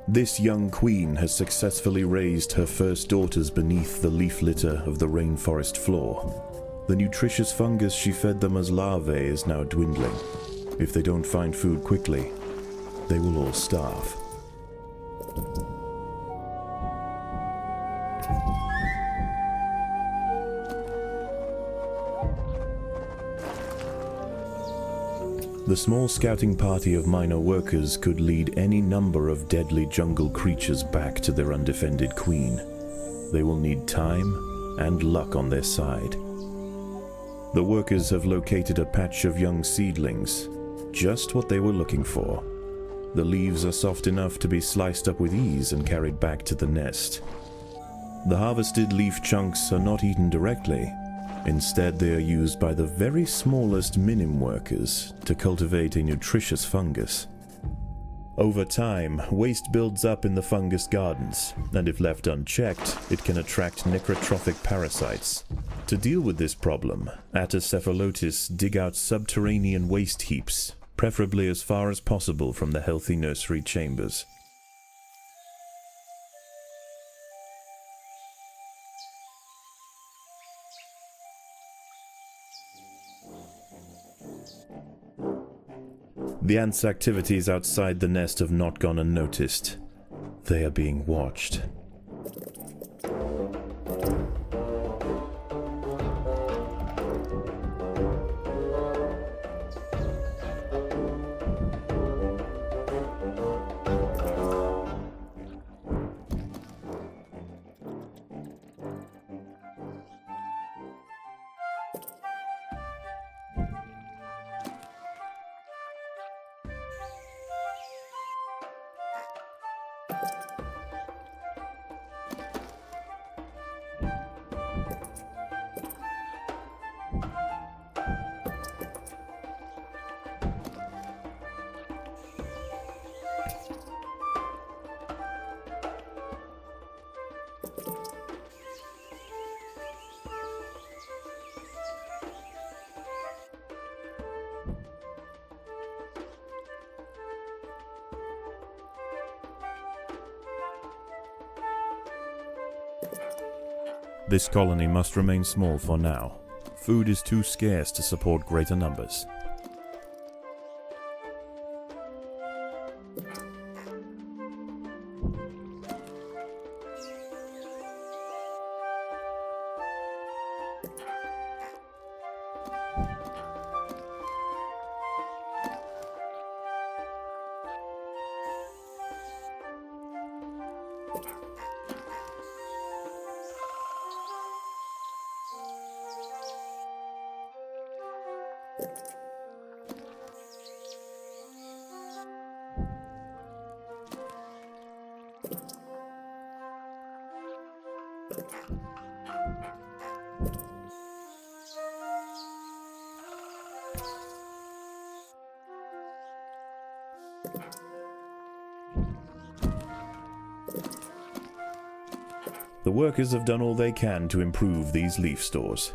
This young queen has successfully raised her first daughters beneath the leaf litter of the rainforest floor. The nutritious fungus she fed them as larvae is now dwindling. If they don't find food quickly, they will all starve. The small scouting party of minor workers could lead any number of deadly jungle creatures back to their undefended queen. They will need time and luck on their side. The workers have located a patch of young seedlings, just what they were looking for. The leaves are soft enough to be sliced up with ease and carried back to the nest. The harvested leaf chunks are not eaten directly. Instead, they are used by the very smallest minim workers to cultivate a nutritious fungus. Over time, waste builds up in the fungus gardens, and if left unchecked, it can attract necrotrophic parasites. To deal with this problem, Atacephalotes dig out subterranean waste heaps, preferably as far as possible from the healthy nursery chambers. The ants' activities outside the nest have not gone unnoticed. They are being watched. This colony must remain small for now. Food is too scarce to support greater numbers. The workers have done all they can to improve these leaf stores.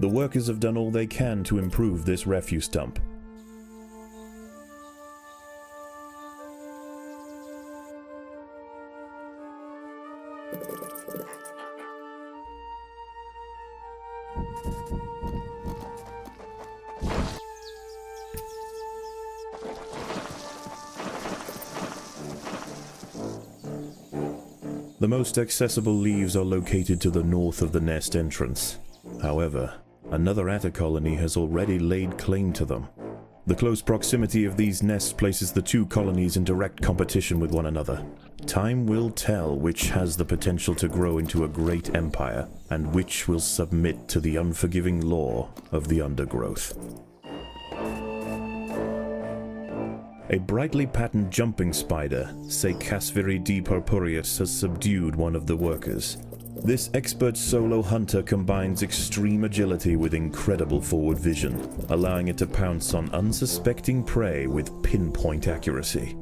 The workers have done all they can to improve this refuse dump. The most accessible leaves are located to the north of the nest entrance. However, another atta colony has already laid claim to them. The close proximity of these nests places the two colonies in direct competition with one another. Time will tell which has the potential to grow into a great empire, and which will submit to the unforgiving law of the Undergrowth. A brightly patterned jumping spider, Secasviri D. purpureus, has subdued one of the workers. This expert solo hunter combines extreme agility with incredible forward vision, allowing it to pounce on unsuspecting prey with pinpoint accuracy.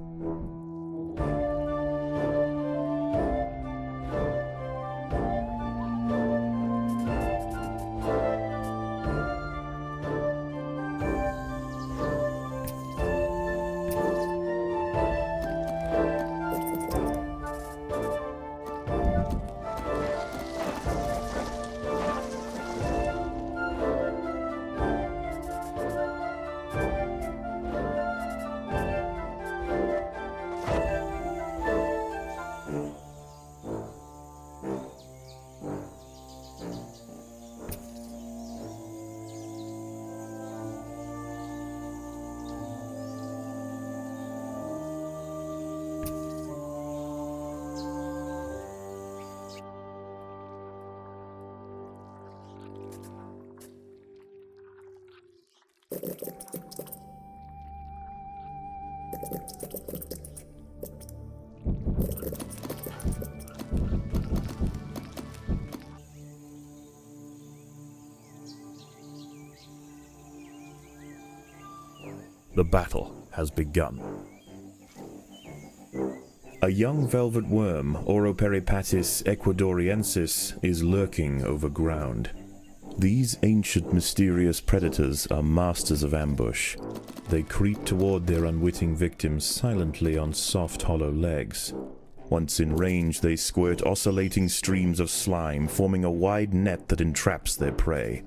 The battle has begun. A young velvet worm, Oroperipatis ecuadoriensis, is lurking over ground. These ancient mysterious predators are masters of ambush. They creep toward their unwitting victims silently on soft, hollow legs. Once in range, they squirt oscillating streams of slime, forming a wide net that entraps their prey.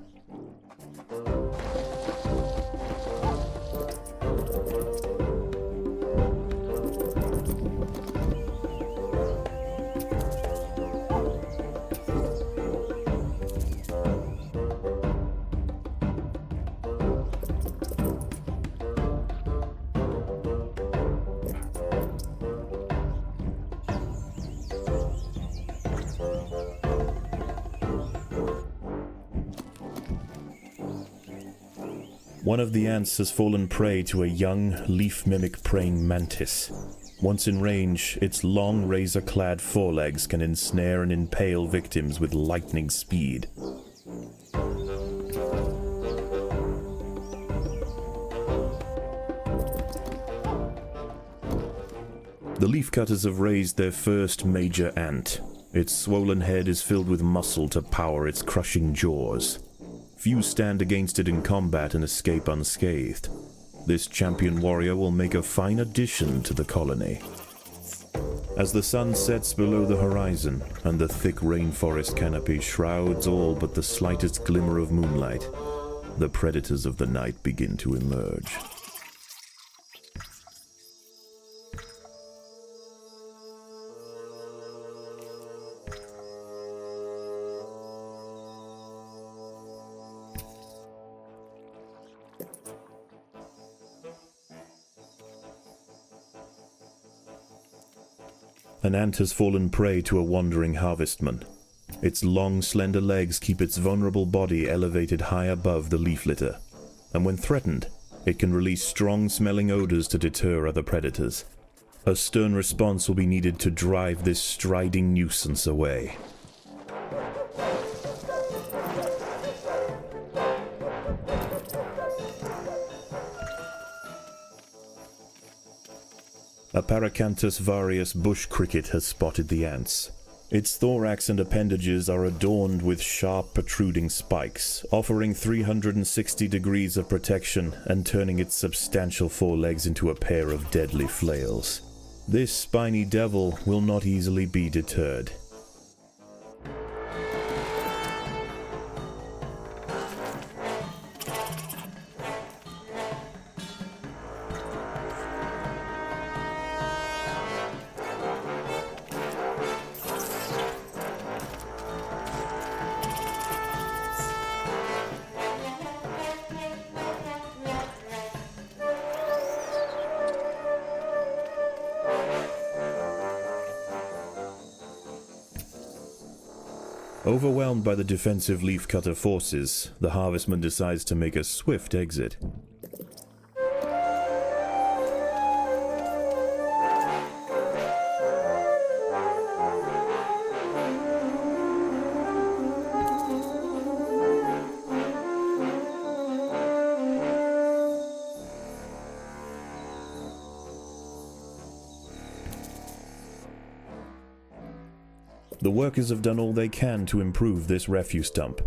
One of the ants has fallen prey to a young, leaf-mimic praying mantis. Once in range, its long, razor-clad forelegs can ensnare and impale victims with lightning speed. The leafcutters have raised their first major ant. Its swollen head is filled with muscle to power its crushing jaws. Few stand against it in combat and escape unscathed. This champion warrior will make a fine addition to the colony. As the sun sets below the horizon, and the thick rainforest canopy shrouds all but the slightest glimmer of moonlight, the predators of the night begin to emerge. An ant has fallen prey to a wandering harvestman. Its long, slender legs keep its vulnerable body elevated high above the leaf litter, and when threatened, it can release strong-smelling odors to deter other predators. A stern response will be needed to drive this striding nuisance away. A Paracanthus varius bush cricket has spotted the ants. Its thorax and appendages are adorned with sharp, protruding spikes, offering 360 degrees of protection and turning its substantial forelegs into a pair of deadly flails. This spiny devil will not easily be deterred. Overwhelmed by the defensive leafcutter forces, the harvestman decides to make a swift exit. The workers have done all they can to improve this refuse dump.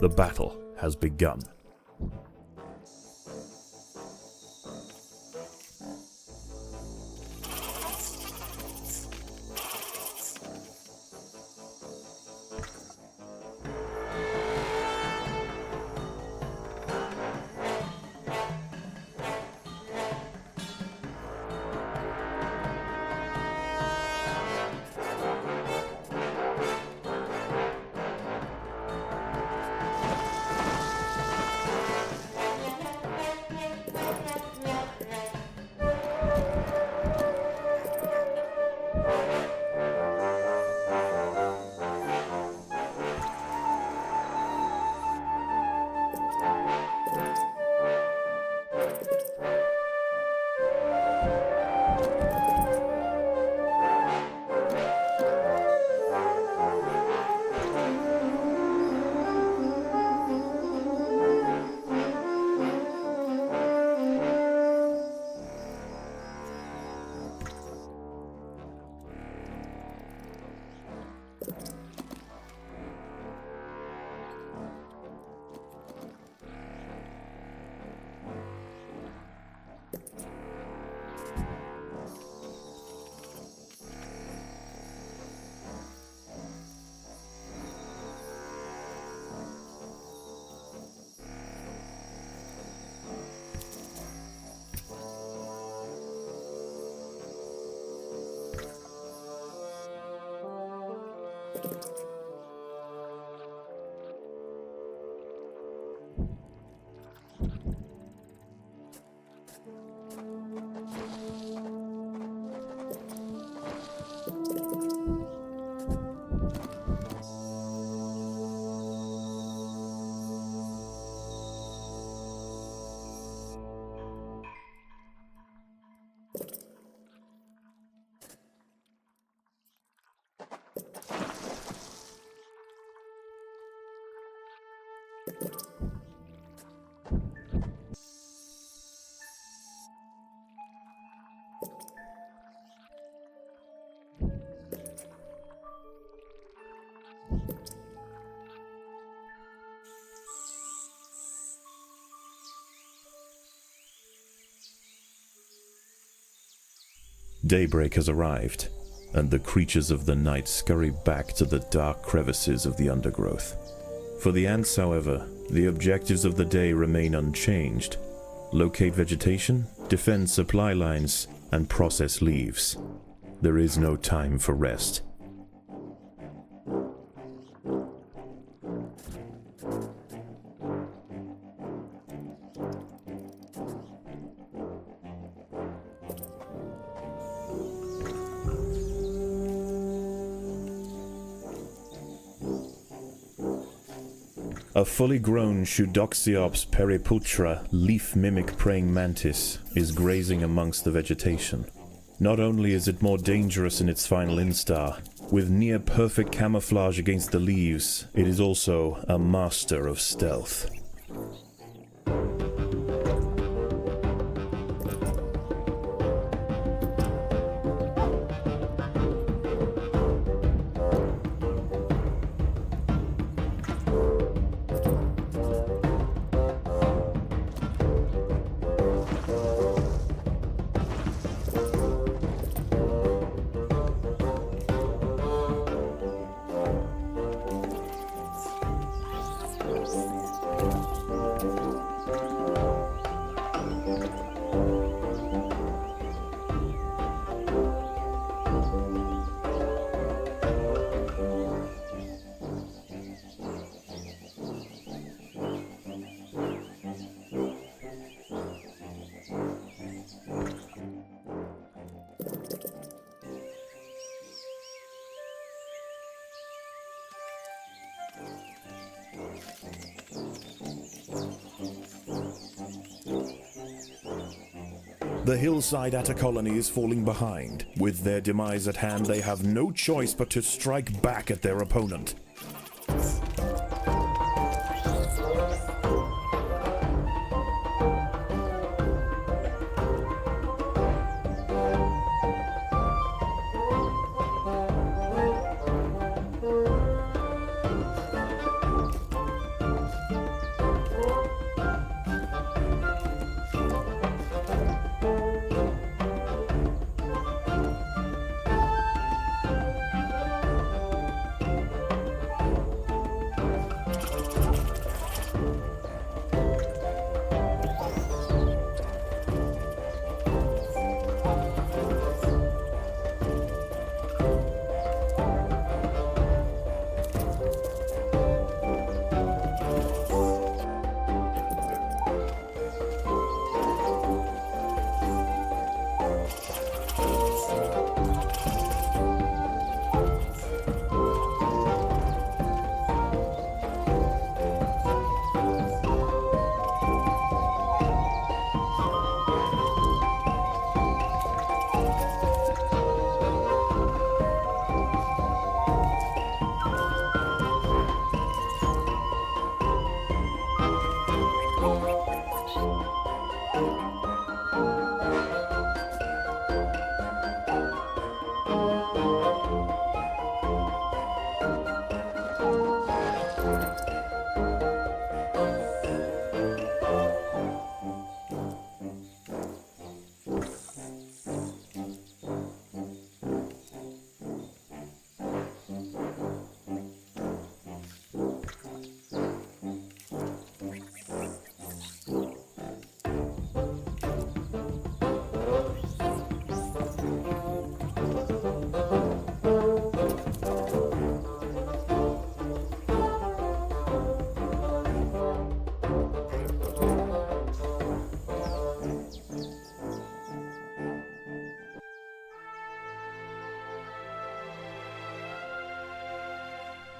The battle has begun. Daybreak has arrived, and the creatures of the night scurry back to the dark crevices of the undergrowth. For the ants, however, the objectives of the day remain unchanged. Locate vegetation, defend supply lines, and process leaves. There is no time for rest. A fully grown Pseudoxiops periputra leaf mimic praying mantis is grazing amongst the vegetation. Not only is it more dangerous in its final instar, with near perfect camouflage against the leaves, it is also a master of stealth. The hillside Atta colony is falling behind. With their demise at hand, they have no choice but to strike back at their opponent.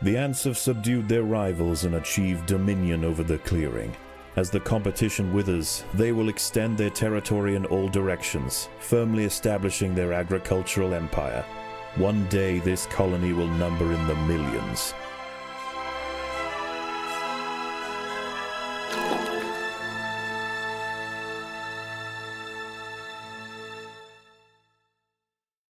The ants have subdued their rivals and achieved dominion over the clearing. As the competition withers, they will extend their territory in all directions, firmly establishing their agricultural empire. One day this colony will number in the millions.